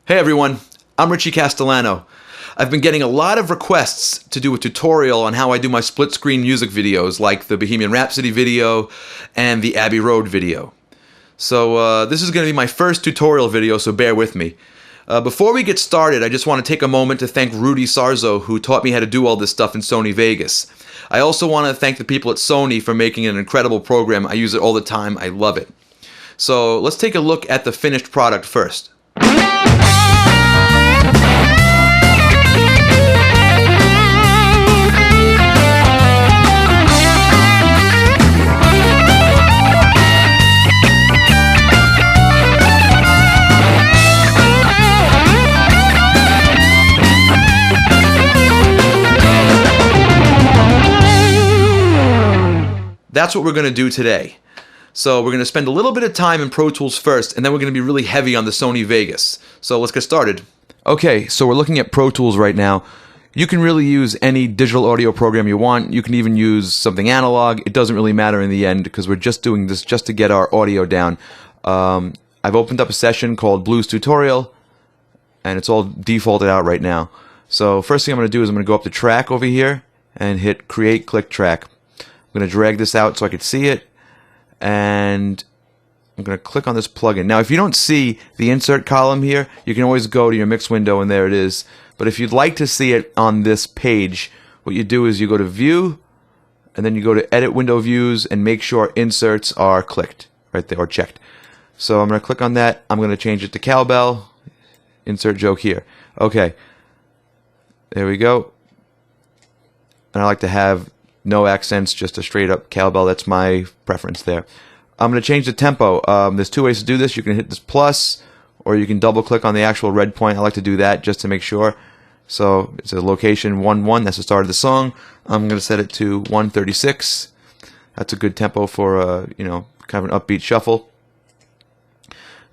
Hey everyone, I'm Richie Castellano. I've been getting a lot of requests to do a tutorial on how I do my split screen music videos like the Bohemian Rhapsody video and the Abbey Road video. So this is going to be my first tutorial video, so bear with me. Before we get started, I just want to take a moment to thank Rudy Sarzo, who taught me how to do all this stuff in Sony Vegas. I also want to thank the people at Sony for making an incredible program. I use it all the time. I love it. So let's take a look at the finished product first. That's what we're going to do today. So we're going to spend a little bit of time in Pro Tools first, and then we're going to be really heavy on the Sony Vegas. So let's get started. Okay, so we're looking at Pro Tools right now. You can really use any digital audio program you want. You can even use something analog. It doesn't really matter in the end because we're just doing this just to get our audio down. I've opened up a session called Blues Tutorial, and it's all defaulted out right now. So first thing I'm going to do is I'm going to go up to Track over here and hit Create Click Track. I'm going to drag this out so I can see it, and I'm going to click on this plugin. Now, if you don't see the insert column here, you can always go to your mix window, and there it is. But if you'd like to see it on this page, what you do is you go to View, and then you go to Edit Window Views, and make sure Inserts are clicked right there, or checked. So I'm going to click on that. I'm going to change it to Cowbell. Insert joke here. Okay. There we go. And I like to have no accents, just a straight up cowbell. That's my preference there. I'm going to change the tempo. There's two ways to do this. You can hit this plus, or you can double click on the actual red point. I like to do that just to make sure. So it's a location 1-1. That's the start of the song. I'm going to set it to 136. That's a good tempo for kind of an upbeat shuffle.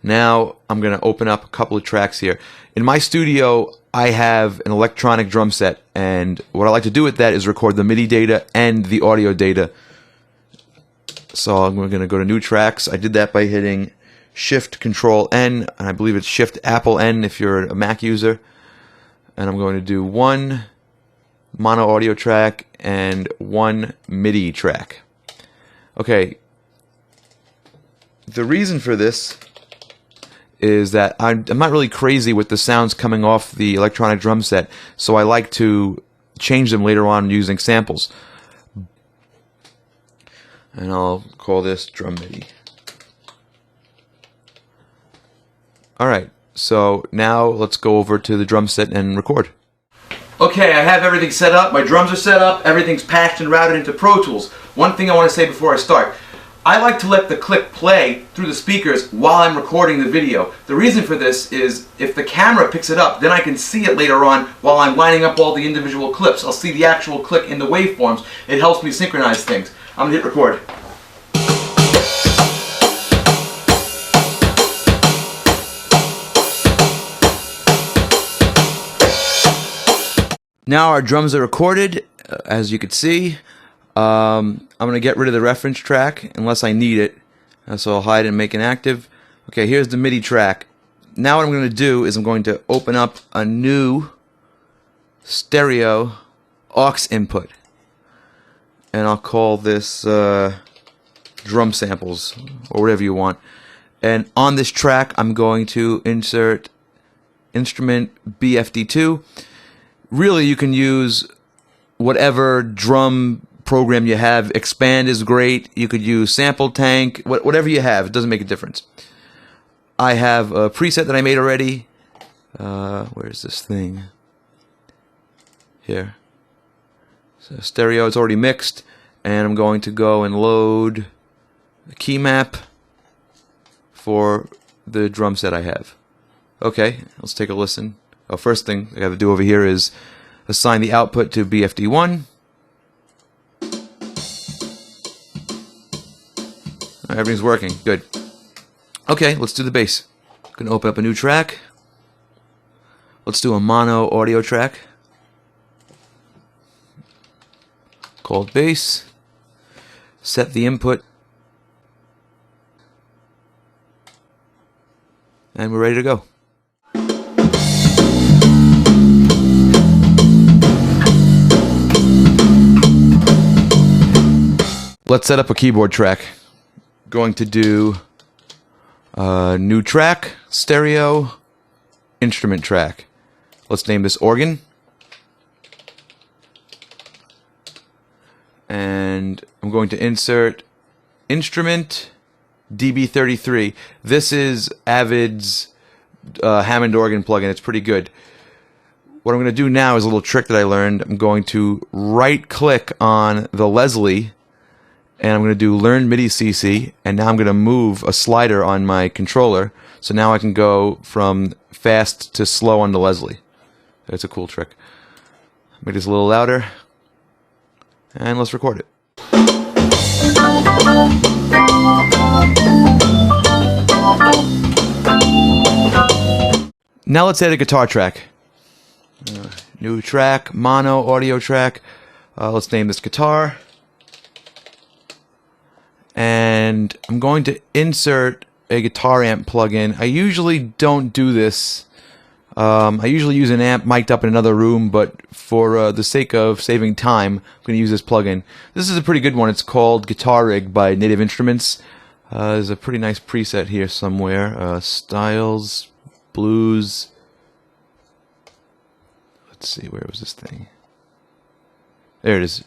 Now I'm going to open up a couple of tracks here. In my studio, I have an electronic drum set, and what I like to do with that is record the MIDI data and the audio data. So I'm going to go to New Tracks. I did that by hitting Shift Control N, and I believe it's Shift Apple N if you're a Mac user. And I'm going to do one mono audio track and one MIDI track. Okay. The reason for this is that I'm not really crazy with the sounds coming off the electronic drum set, so I like to change them later on using samples. And I'll call this drum MIDI. Alright, so now let's go over to the drum set and record. Okay, I have everything set up, my drums are set up, everything's patched and routed into Pro Tools. One thing I want to say before I start. I like to let the click play through the speakers while I'm recording the video. The reason for this is if the camera picks it up, then I can see it later on while I'm lining up all the individual clips. I'll see the actual click in the waveforms. It helps me synchronize things. I'm going to hit record. Now our drums are recorded, as you can see. I'm going to get rid of the reference track unless I need it. So I'll hide and make it active. Okay, here's the MIDI track. Now what I'm going to do is I'm going to open up a new stereo aux input. And I'll call this drum samples or whatever you want. And on this track I'm going to insert instrument BFD2. Really you can use whatever drum program you have. Expand is great. You could use Sample Tank, whatever you have. It doesn't make a difference. I have a preset that I made already. Where's this thing? Here. So stereo is already mixed, and I'm going to go and load the key map for the drum set I have. Okay, let's take a listen. Oh, first thing I got to do over here is assign the output to BFD1. Everything's working. Good. Okay, let's do the bass. I'm going to open up a new track. Let's do a mono audio track called bass. Set the input. And we're ready to go. let's set up a keyboard track. Going to do new track, stereo, instrument track. Let's name this organ. And I'm going to insert instrument DB33. This is Avid's Hammond organ plugin. It's pretty good. What I'm going to do now is a little trick that I learned. I'm going to right click on the Leslie and I'm going to do Learn MIDI CC, and now I'm going to move a slider on my controller, so now I can go from fast to slow on the Leslie. That's a cool trick. Make this a little louder, and let's record it. Now let's add a guitar track. New track, mono audio track. Let's name this guitar. And I'm going to insert a guitar amp plugin. I usually don't do this. I usually use an amp mic'd up in another room, but for the sake of saving time, I'm going to use this plugin. This is a pretty good one. It's called Guitar Rig by Native Instruments. There's a pretty nice preset here somewhere. Styles, blues. Let's see, where was this thing? There it is.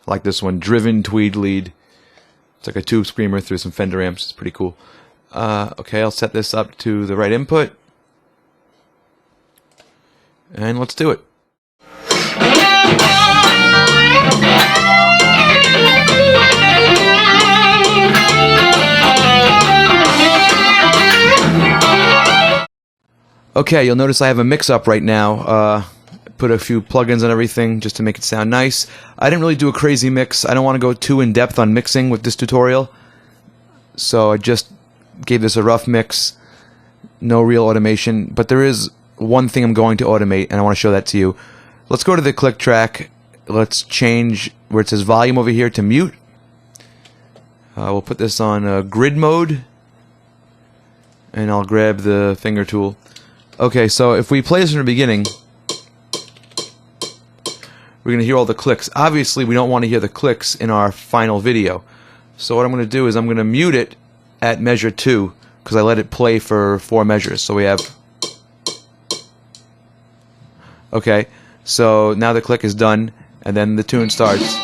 I like this one. Driven Tweed Lead. It's like a tube screamer through some Fender amps. It's pretty cool. Okay, I'll set this up to the right input. And let's do it. Okay, you'll notice I have a mix-up right now. Put a few plugins and everything just to make it sound nice. I didn't really do a crazy mix. I don't want to go too in-depth on mixing with this tutorial. So I just gave this a rough mix. No real automation. But there is one thing I'm going to automate, and I want to show that to you. Let's go to the click track. Let's change where it says volume over here to mute. We'll put this on grid mode. And I'll grab the finger tool. Okay, so if we play this from the beginning, we're going to hear all the clicks. Obviously, we don't want to hear the clicks in our final video. So what I'm going to do is I'm going to mute it at measure 2, because I let it play for 4 measures. So we have... Okay, so now the click is done, and then the tune starts.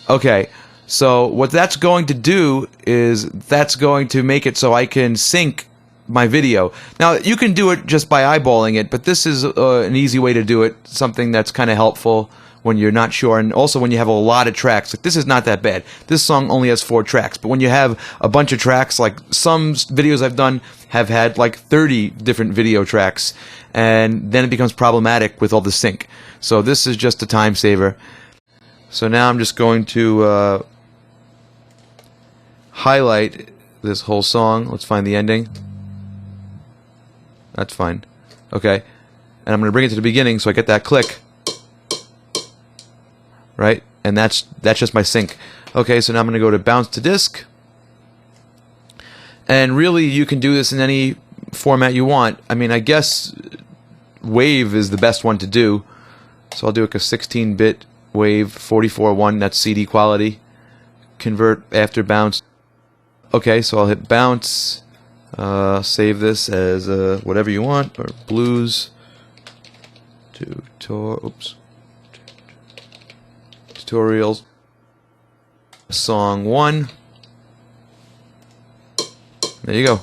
Okay, so what that's going to do is that's going to make it so I can sync my video. Now, you can do it just by eyeballing it, but this is an easy way to do it, something that's kind of helpful when you're not sure, and also when you have a lot of tracks. Like, this is not that bad. This song only has 4 tracks, but when you have a bunch of tracks, like some videos I've done have had like 30 different video tracks, and then it becomes problematic with all the sync. So this is just a time saver. So now I'm just going to highlight this whole song. Let's find the ending. That's fine. Okay. And I'm going to bring it to the beginning so I get that click. Right? And that's just my sync. Okay, so now I'm going to go to bounce to disk. And really, you can do this in any format you want. I mean, I guess wave is the best one to do. So I'll do like a 16-bit wave, 44.1, that's CD quality. Convert after bounce. Okay, so I'll hit bounce. Save this as whatever you want, or blues tutorials song 1. There you go.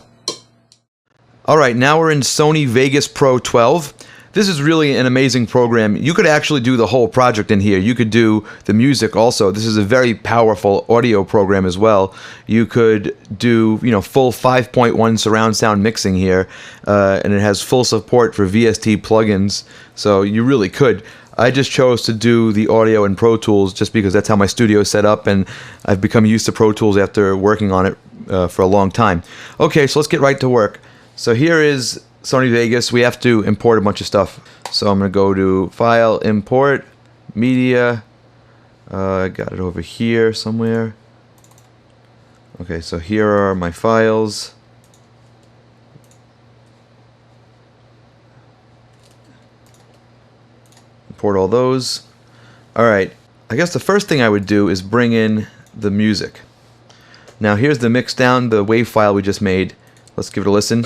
Alright, now we're in Sony Vegas Pro 12. This is really an amazing program. You could actually do the whole project in here. You could do the music also. This is a very powerful audio program as well. You could do, full 5.1 surround sound mixing here, and it has full support for VST plugins, so you really could. I just chose to do the audio in Pro Tools just because that's how my studio is set up, and I've become used to Pro Tools after working on it for a long time. Okay, so let's get right to work. So here is Sony Vegas. We have to import a bunch of stuff. So I'm going to go to File, Import, Media. I got it over here somewhere. Okay, so here are my files. Import all those. Alright, I guess the first thing I would do is bring in the music. Now here's the mix down, the WAV file we just made. Let's give it a listen.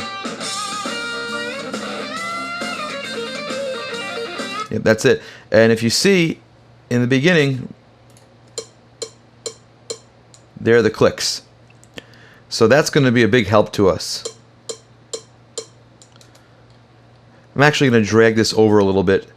Yep, that's it. And if you see, in the beginning, there are the clicks. So that's going to be a big help to us. I'm actually going to drag this over a little bit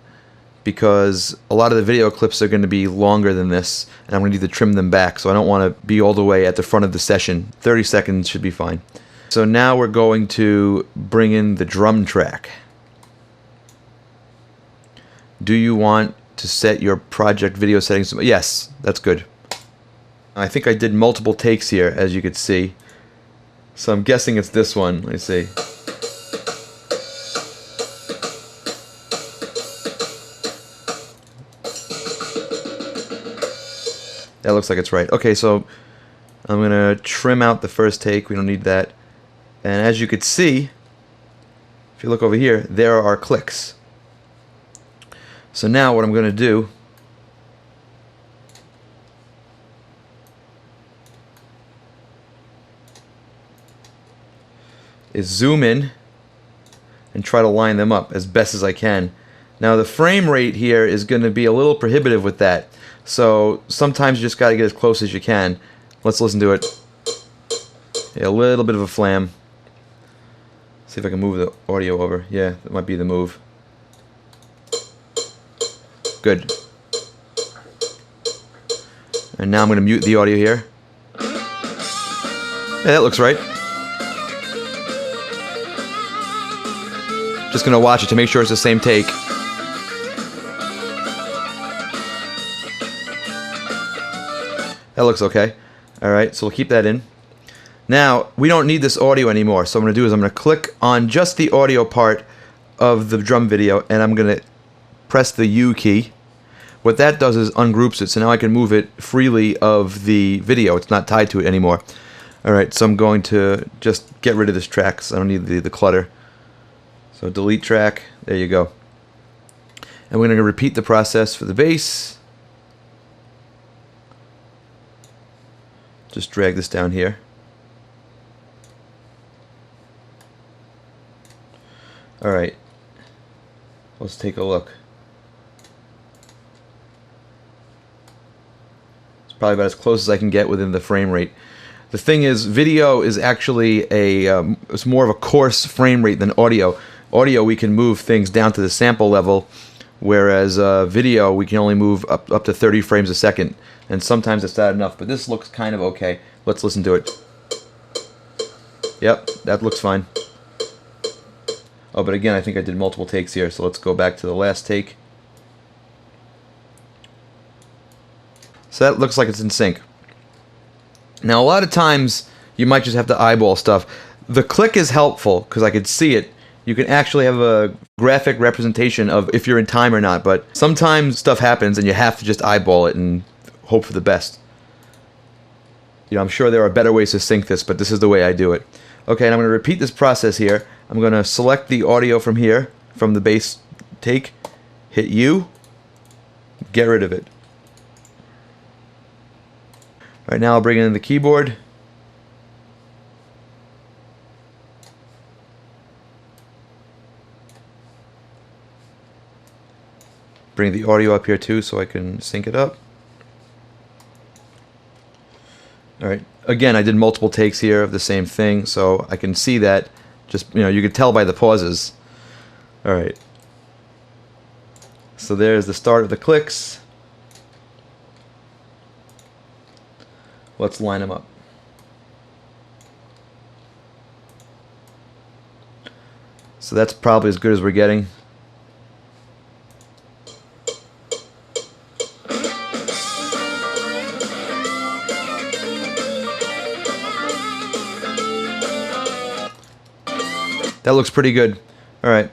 because a lot of the video clips are going to be longer than this, and I'm going to need to trim them back, so I don't want to be all the way at the front of the session. 30 seconds should be fine. So now we're going to bring in the drum track. Do you want to set your project video settings? Yes, that's good. I think I did multiple takes here, as you could see. So I'm guessing it's this one. Let me see. That looks like it's right. Okay, so I'm going to trim out the first take. We don't need that. And as you could see, if you look over here, there are our clicks. So now what I'm going to do is zoom in and try to line them up as best as I can. Now the frame rate here is going to be a little prohibitive with that. So sometimes you just got to get as close as you can. Let's listen to it. Yeah, a little bit of a flam. See if I can move the audio over. Yeah, that might be the move. Good. And now I'm going to mute the audio here. Yeah, that looks right. Just going to watch it to make sure it's the same take. That looks okay. Alright, so we'll keep that in. Now, we don't need this audio anymore, so what I'm going to do is I'm going to click on just the audio part of the drum video, and I'm going to press the U key. What that does is ungroups it, so now I can move it freely of the video. It's not tied to it anymore. Alright, so I'm going to just get rid of this track because I don't need the clutter. So delete track, there you go. And we're going to repeat the process for the bass. Just drag this down here. Alright, let's take a look. It's probably about as close as I can get within the frame rate. The thing is, video is actually it's more of a coarse frame rate than audio. Audio, we can move things down to the sample level, whereas video, we can only move up to 30 frames a second. And sometimes it's not enough, but this looks kind of okay. Let's listen to it. Yep, that looks fine. Oh, but again, I think I did multiple takes here, so let's go back to the last take. So that looks like it's in sync. Now, a lot of times, you might just have to eyeball stuff. The click is helpful, because I could see it. You can actually have a graphic representation of if you're in time or not, but sometimes stuff happens and you have to just eyeball it and hope for the best. You know, I'm sure there are better ways to sync this, but this is the way I do it. Okay, and I'm going to repeat this process here. I'm going to select the audio from here, from the bass take, hit U, get rid of it. Alright, now I'll bring in the keyboard. Bring the audio up here too so I can sync it up. Alright, again, I did multiple takes here of the same thing, so I can see that. Just, you know, you could tell by the pauses. Alright. So there's the start of the clicks. Let's line them up. So that's probably as good as we're getting. That looks pretty good. Alright. I'm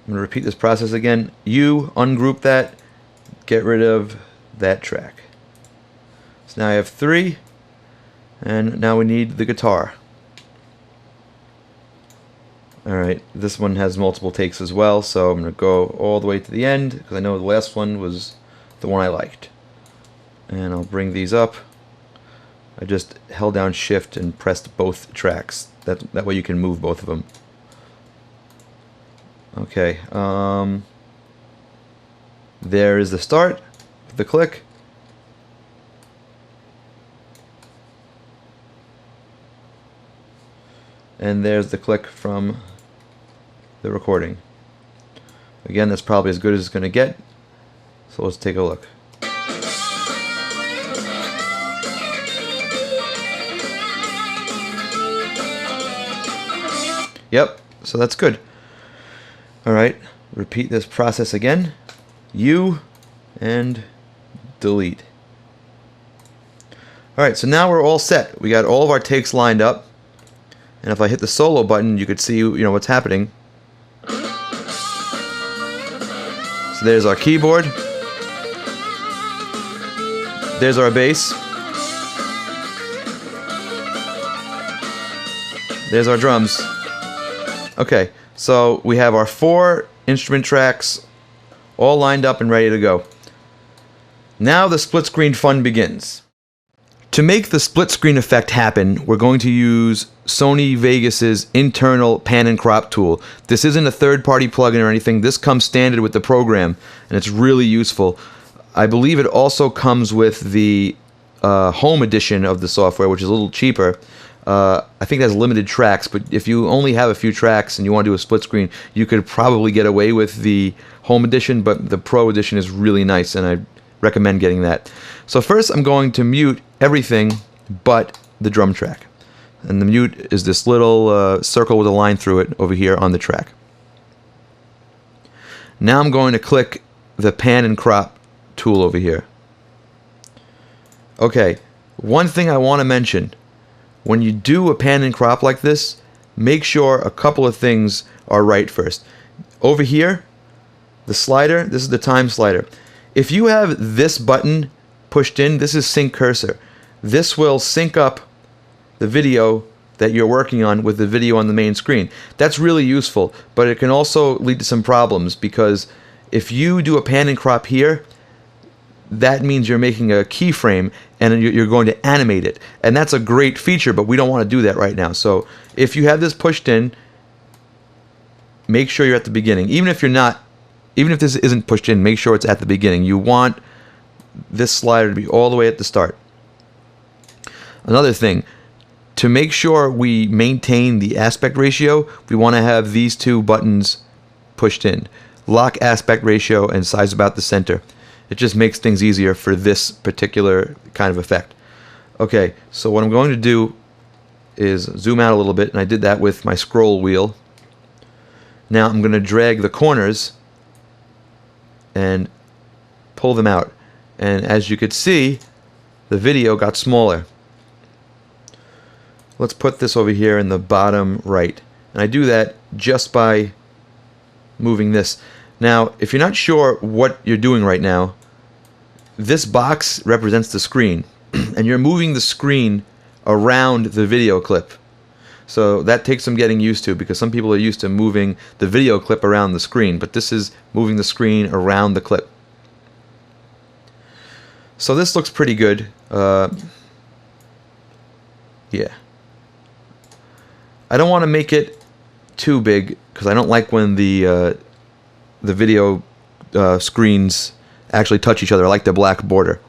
going to repeat this process again. You ungroup that, get rid of that track. So now I have 3, and now we need the guitar. Alright, this one has multiple takes as well, so I'm going to go all the way to the end, because I know the last one was the one I liked. And I'll bring these up. I just held down shift and pressed both tracks. That way you can move both of them. Okay, there is the start, the click. And there's the click from the recording. Again, that's probably as good as it's going to get. So let's take a look. Yep, so that's good. Alright, repeat this process again. U and delete. Alright, so now we're all set. We got all of our takes lined up. And if I hit the solo button, you could see, what's happening. So there's our keyboard. There's our bass. There's our drums. Okay, so we have our 4 instrument tracks all lined up and ready to go. Now the split screen fun begins. To make the split screen effect happen, we're going to use Sony Vegas's internal pan and crop tool. This isn't a third-party plugin or anything. This comes standard with the program, and it's really useful. I believe it also comes with the home edition of the software, which is a little cheaper. I think it has limited tracks, but if you only have a few tracks and you want to do a split screen, you could probably get away with the home edition, but the pro edition is really nice, and I recommend getting that. So first I'm going to mute everything but the drum track. And the mute is this little circle with a line through it over here on the track. Now I'm going to click the pan and crop tool over here. Okay, one thing I want to mention. When you do a pan and crop like this, make sure a couple of things are right first. Over here, the slider, this is the time slider. If you have this button pushed in, this is sync cursor. This will sync up the video that you're working on with the video on the main screen. That's really useful, but it can also lead to some problems because if you do a pan and crop here, that means you're making a keyframe and you're going to animate it. And that's a great feature, but we don't want to do that right now. So if you have this pushed in, make sure you're at the beginning. Even if this isn't pushed in, make sure it's at the beginning. You want this slider to be all the way at the start. Another thing, to make sure we maintain the aspect ratio, we want to have these 2 buttons pushed in. Lock aspect ratio and size about the center. It just makes things easier for this particular kind of effect. Okay, so what I'm going to do is zoom out a little bit, and I did that with my scroll wheel. Now I'm going to drag the corners and pull them out. And as you could see, the video got smaller. Let's put this over here in the bottom right. And I do that just by moving this. Now, if you're not sure what you're doing right now, this box represents the screen. And you're moving the screen around the video clip. So that takes some getting used to because some people are used to moving the video clip around the screen. But this is moving the screen around the clip. So this looks pretty good. Yeah. I don't want to make it too big because I don't like when the video screens actually touch each other. I like the black border.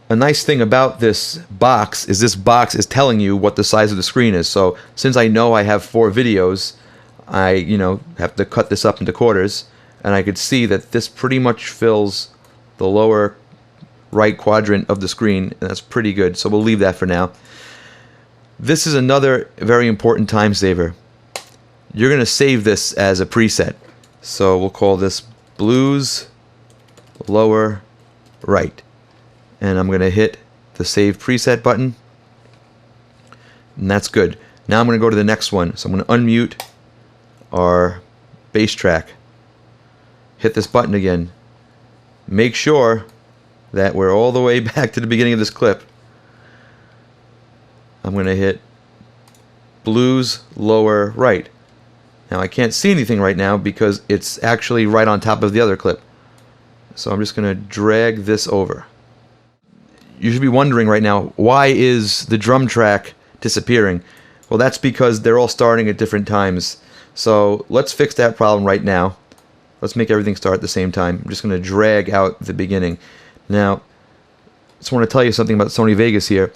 A nice thing about this box is telling you what the size of the screen is. So since I know I have 4 videos, I have to cut this up into quarters, and I could see that this pretty much fills the lower right quadrant of the screen, and that's pretty good. So we'll leave that for now. This is another very important time saver. You're going to save this as a preset. So we'll call this blues lower right. And I'm going to hit the save preset button. And that's good. Now I'm going to go to the next one. So I'm going to unmute our bass track. Hit this button again. Make sure that we're all the way back to the beginning of this clip. I'm going to hit blues lower right. Now I can't see anything right now because it's actually right on top of the other clip. So I'm just going to drag this over. You should be wondering right now, why is the drum track disappearing? Well, that's because they're all starting at different times. So let's fix that problem right now. Let's make everything start at the same time. I'm just going to drag out the beginning. Now, I just want to tell you something about Sony Vegas here.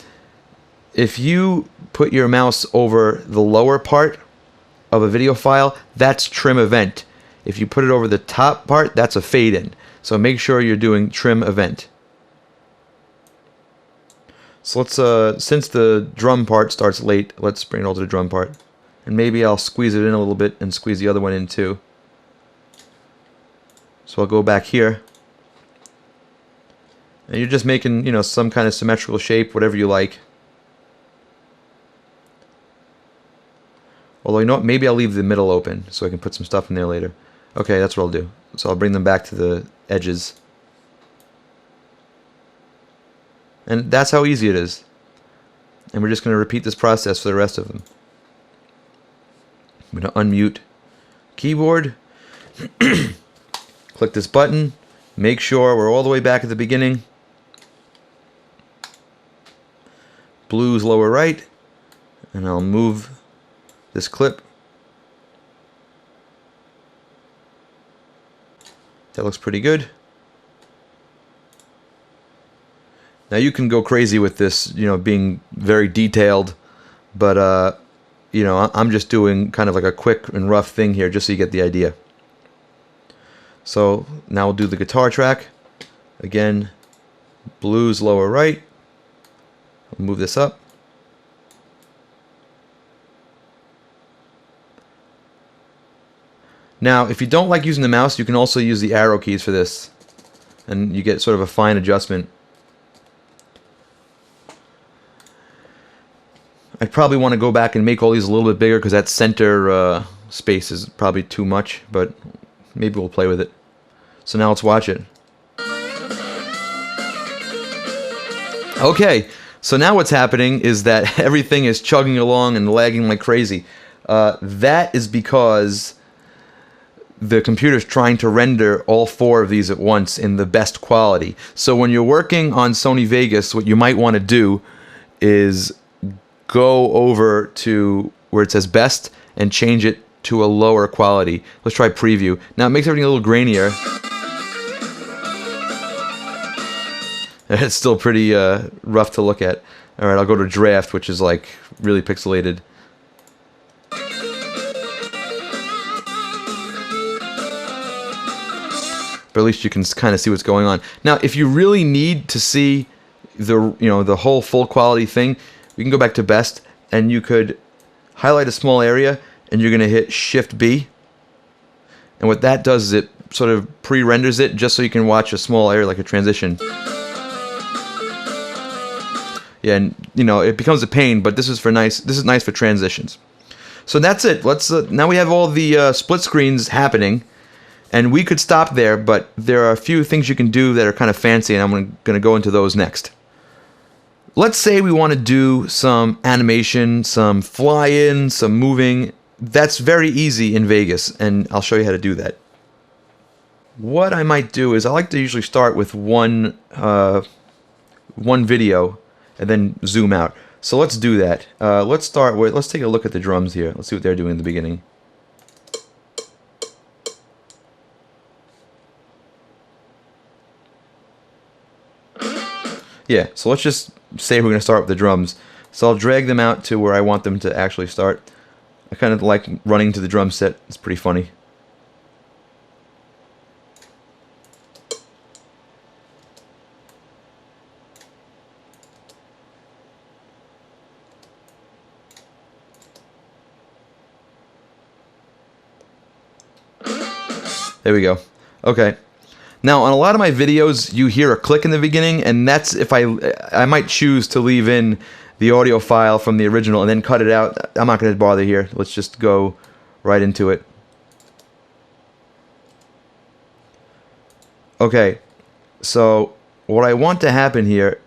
If you put your mouse over the lower part of a video file, that's trim event. If you put it over the top part, that's a fade in. So make sure you're doing trim event. So let's, since the drum part starts late, let's bring it all to the drum part. And maybe I'll squeeze it in a little bit and squeeze the other one in too. So I'll go back here. And you're just making, you know, some kind of symmetrical shape, whatever you like. Although, you know what, maybe I'll leave the middle open so I can put some stuff in there later. Okay, that's what I'll do. So I'll bring them back to the edges. And that's how easy it is. And we're just going to repeat this process for the rest of them. I'm going to unmute keyboard. Click this button. Make sure we're all the way back at the beginning. Blue's lower right. And I'll move this clip. That looks pretty good. Now you can go crazy with this, you know, being very detailed, but you know, I'm just doing kind of like a quick and rough thing here just so you get the idea. So now we'll do the guitar track. Again, blues lower right. I'll move this up. Now, if you don't like using the mouse, you can also use the arrow keys for this, and you get sort of a fine adjustment. I'd probably want to go back and make all these a little bit bigger because that center space is probably too much, but maybe we'll play with it. So now let's watch it. Okay, so now what's happening is that everything is chugging along and lagging like crazy. That is because the computer's trying to render all 4 of these at once in the best quality. So when you're working on Sony Vegas, what you might want to do is go over to where it says best and change it to a lower quality. Let's try preview. Now it makes everything a little grainier. It's still pretty rough to look at. Alright, I'll go to draft, which is like really pixelated. But at least you can kind of see what's going on. Now, if you really need to see the whole full quality thing, we can go back to best, and you could highlight a small area, and you're going to hit Shift B. And what that does is it sort of pre-renders it just so you can watch a small area like a transition. Yeah, and you know it becomes a pain, but this is nice for transitions. So that's it. Let's now we have all the split screens happening. And we could stop there, but there are a few things you can do that are kind of fancy, and I'm going to go into those next. Let's say we want to do some animation, some fly-in, some moving. That's very easy in Vegas, and I'll show you how to do that. What I might do is I like to usually start with one video and then zoom out. So let's do that. Let's take a look at the drums here. Let's see what they're doing in the beginning. Yeah, so let's just say we're going to start with the drums. So I'll drag them out to where I want them to actually start. I kind of like running to the drum set. It's pretty funny. There we go. Okay. Now, on a lot of my videos, you hear a click in the beginning, and that's if I might choose to leave in the audio file from the original and then cut it out. I'm not going to bother here. Let's just go right into it. Okay, so what I want to happen here,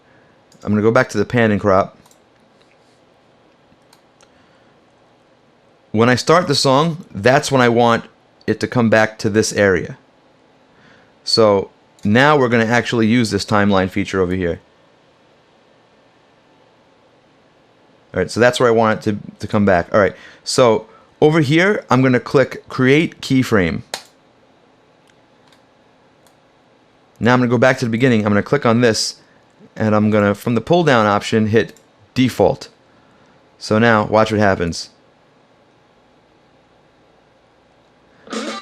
I'm going to go back to the pan and crop. When I start the song, that's when I want it to come back to this area. So now we're going to actually use this timeline feature over here. Alright, so that's where I want it to come back. Alright, so over here, I'm going to click Create Keyframe. Now I'm going to go back to the beginning. I'm going to click on this, and I'm going to, from the pull down option, hit Default. So now, watch what happens.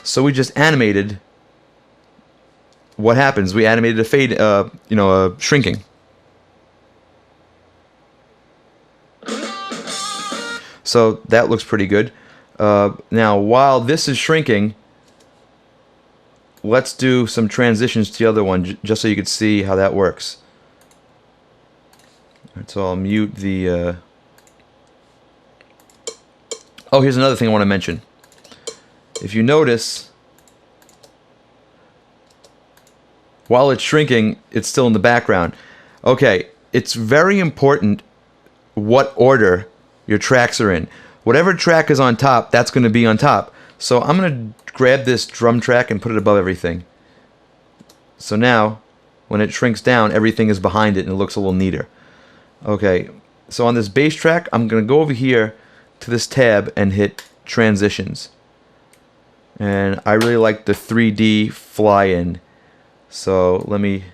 So we just animated what happens. We animated a fade, a shrinking. So that looks pretty good. Now, while this is shrinking, let's do some transitions to the other one, just so you can see how that works. Alright, so I'll mute the... Oh, here's another thing I want to mention. If you notice, while it's shrinking, it's still in the background. Okay, it's very important what order your tracks are in. Whatever track is on top, that's going to be on top. So I'm going to grab this drum track and put it above everything. So now, when it shrinks down, everything is behind it and it looks a little neater. Okay, so on this bass track, I'm going to go over here to this tab and hit Transitions. And I really like the 3D fly-in. So let me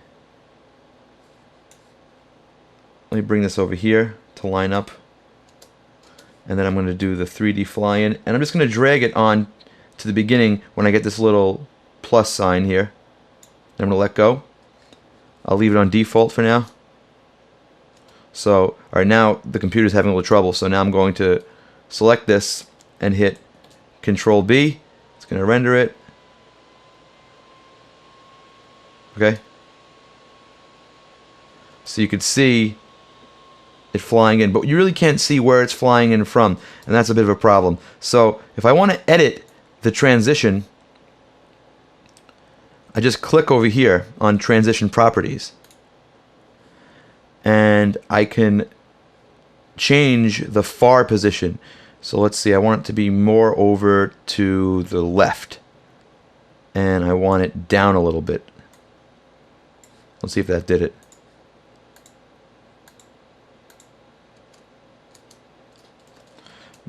bring this over here to line up. And then I'm going to do the 3D fly-in. And I'm just going to drag it on to the beginning when I get this little plus sign here. And I'm going to let go. I'll leave it on default for now. So, alright, now the computer's having a little trouble. So now I'm going to select this and hit Control B. It's going to render it. Okay. So you can see it flying in, but you really can't see where it's flying in from, and that's a bit of a problem. So if I want to edit the transition, I just click over here on Transition Properties, and I can change the far position. So let's see, I want it to be more over to the left, and I want it down a little bit. Let's see if that did it.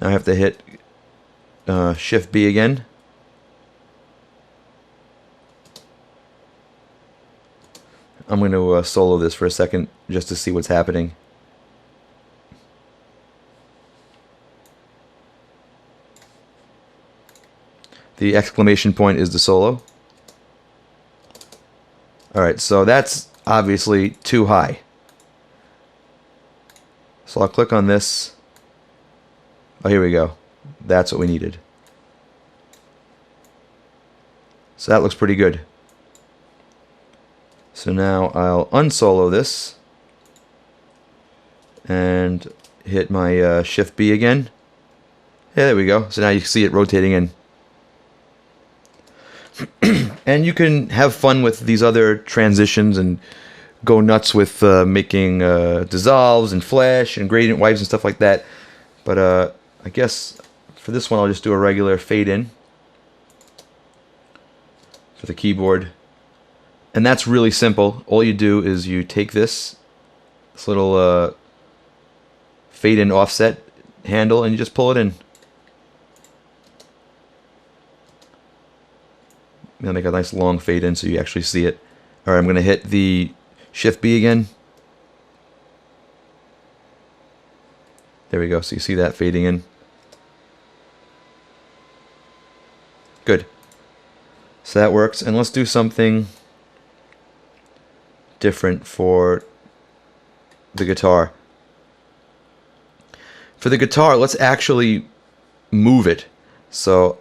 Now I have to hit Shift B again. I'm going to solo this for a second just to see what's happening. The exclamation point is the solo. Alright, so that's obviously too high. So I'll click on this. Oh, here we go. That's what we needed. So that looks pretty good. So now I'll unsolo this and hit my Shift B again. Yeah, there we go. So now you can see it rotating in. And you can have fun with these other transitions and go nuts with making dissolves and flash and gradient wipes and stuff like that. But I guess for this one I'll just do a regular fade in for the keyboard. And that's really simple. All you do is you take this little fade in offset handle and you just pull it in. I'll make a nice long fade in so you actually see it. Alright, I'm going to hit the Shift B again. There we go, so you see that fading in. Good. So that works, and let's do something different for the guitar. For the guitar, let's actually move it. So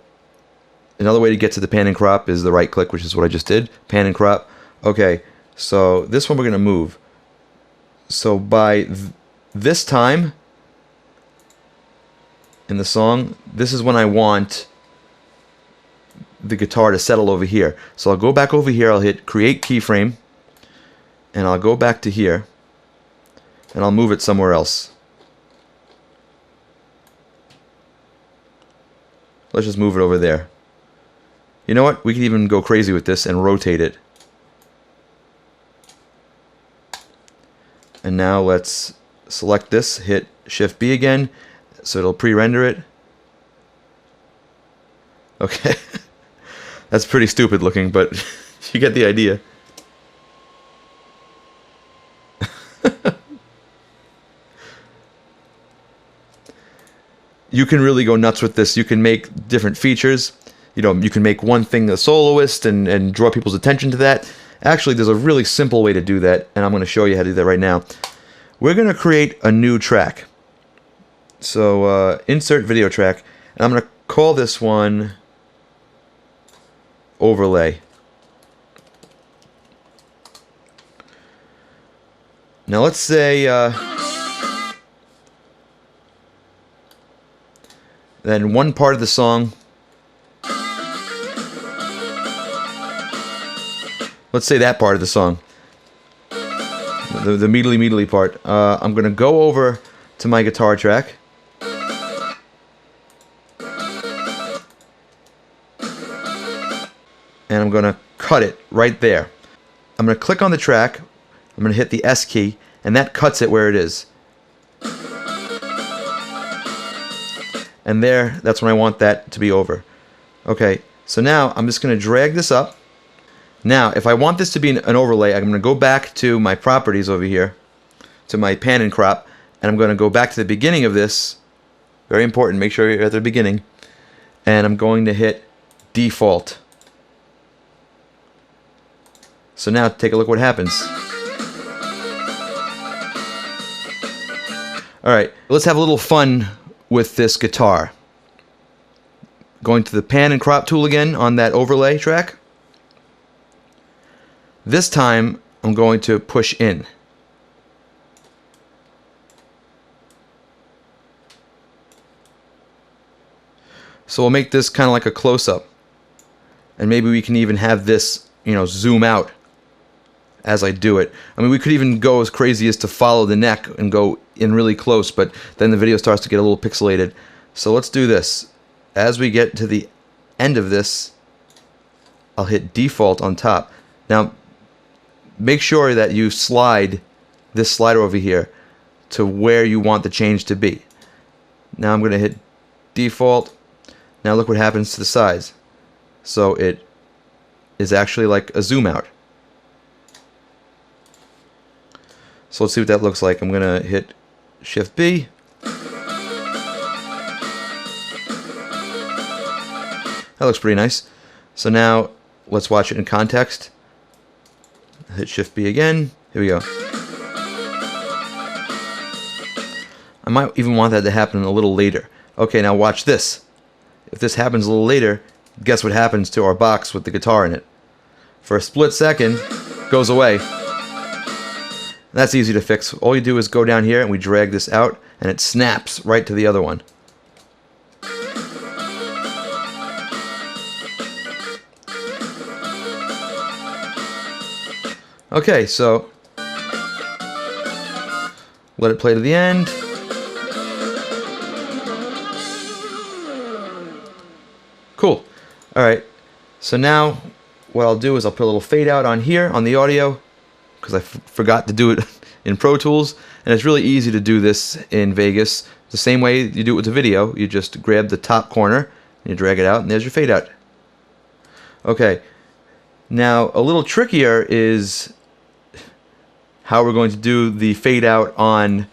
another way to get to the pan and crop is the right click, which is what I just did. Pan and crop. Okay, so this one we're going to move. So by this time in the song, this is when I want the guitar to settle over here. So I'll go back over here, I'll hit Create Keyframe, and I'll go back to here, and I'll move it somewhere else. Let's just move it over there. You know what? We can even go crazy with this and rotate it. And now let's select this, hit Shift B again, so it'll pre-render it. Okay. That's pretty stupid looking, but you get the idea. You can really go nuts with this. You can make different features. You know, you can make one thing a soloist and draw people's attention to that. Actually, there's a really simple way to do that, and I'm going to show you how to do that right now. We're going to create a new track. So, insert video track, and I'm going to call this one Overlay. Now let's say then one part of the song, let's say that part of the song, the meedly part, I'm going to go over to my guitar track, and I'm going to cut it right there. I'm going to click on the track, I'm going to hit the S key, and that cuts it where it is. And there, that's when I want that to be over. Okay, so now I'm just going to drag this up. Now, if I want this to be an overlay, I'm going to go back to my properties over here, to my pan and crop, and I'm going to go back to the beginning of this. Very important, make sure you're at the beginning. And I'm going to hit default. So now take a look what happens. Alright, let's have a little fun with this guitar. Going to the pan and crop tool again on that overlay track. This time I'm going to push in. So we'll make this kind of like a close-up. And maybe we can even have this, you know, zoom out as I do it. I mean, we could even go as crazy as to follow the neck and go in really close, but then the video starts to get a little pixelated. So let's do this. As we get to the end of this, I'll hit default on top. Now, make sure that you slide this slider over here to where you want the change to be. Now I'm going to hit default. Now look what happens to the size. So it is actually like a zoom out. So let's see what that looks like. I'm going to hit Shift B. That looks pretty nice. So now let's watch it in context. Hit Shift B again. Here we go. I might even want that to happen a little later. Okay, now watch this. If this happens a little later, guess what happens to our box with the guitar in it? For a split second, it goes away. That's easy to fix. All you do is go down here and we drag this out and it snaps right to the other one. Okay, so let it play to the end. Cool. Alright, so now what I'll do is I'll put a little fade out on here on the audio because I forgot to do it in Pro Tools, and it's really easy to do this in Vegas. The same way you do it with the video. You just grab the top corner and you drag it out and there's your fade out. Okay, now a little trickier is how we're going to do the fade out on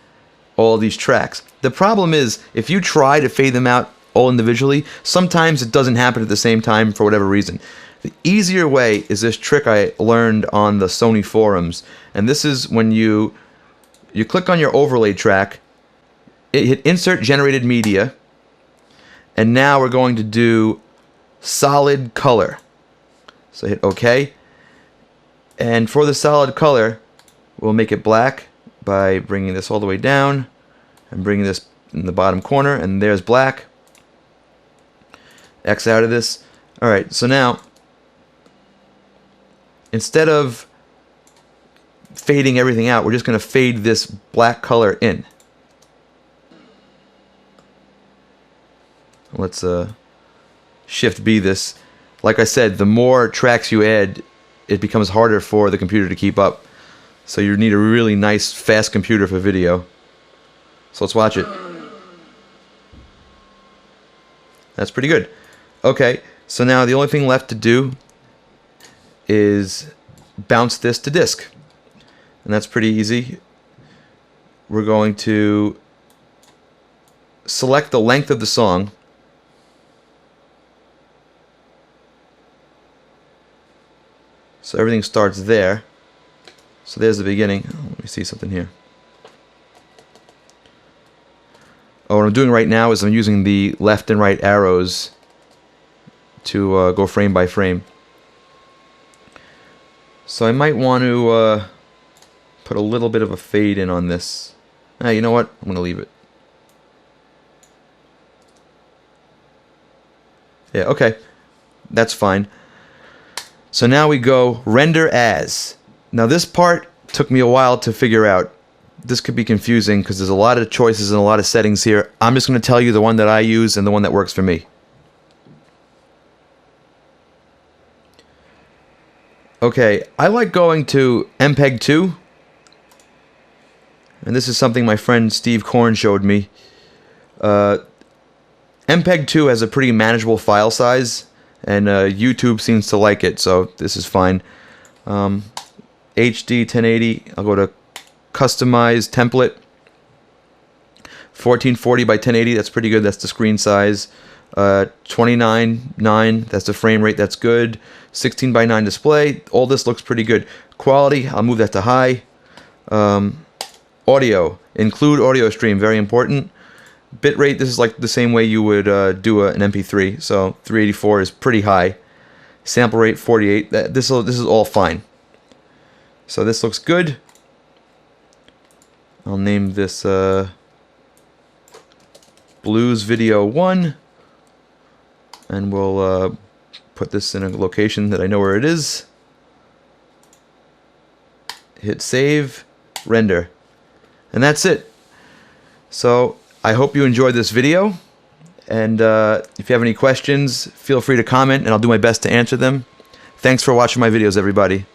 all these tracks. The problem is if you try to fade them out all individually, sometimes it doesn't happen at the same time for whatever reason. The easier way is this trick I learned on the Sony forums, and this is when you click on your overlay track, hit insert generated media, and now we're going to do solid color. So hit OK, and for the solid color we'll make it black by bringing this all the way down and bringing this in the bottom corner, and there's black. X out of this. Alright, so now instead of fading everything out, we're just going to fade this black color in. Let's Shift B this. Like I said, the more tracks you add, it becomes harder for the computer to keep up. So you need a really nice, fast computer for video. So let's watch it. That's pretty good. Okay, so now the only thing left to do is bounce this to disk. And that's pretty easy. We're going to select the length of the song. So everything starts there. So there's the beginning. Oh, let me see something here. Oh, what I'm doing right now is I'm using the left and right arrows to go frame by frame. So I might want to put a little bit of a fade in on this. You know what? I'm going to leave it. Yeah, okay. That's fine. So now we go render as. Now this part took me a while to figure out. This could be confusing because there's a lot of choices and a lot of settings here. I'm just going to tell you the one that I use and the one that works for me. Okay, I like going to MPEG 2. And this is something my friend Steve Korn showed me. MPEG 2 has a pretty manageable file size, and YouTube seems to like it, so this is fine. HD 1080, I'll go to Customize Template. 1440 by 1080, that's pretty good, that's the screen size. 29.9, that's the frame rate, that's good. 16 by 9 display, all this looks pretty good. Quality, I'll move that to high. Audio, include audio stream, very important. Bitrate, this is like the same way you would do an MP3, so 384 is pretty high. Sample rate 48, this is all fine. So this looks good. I'll name this Blues Video 1, and we'll put this in a location that I know where it is. Hit save, render, and that's it. So I hope you enjoyed this video, and if you have any questions, feel free to comment and I'll do my best to answer them. Thanks for watching my videos, everybody.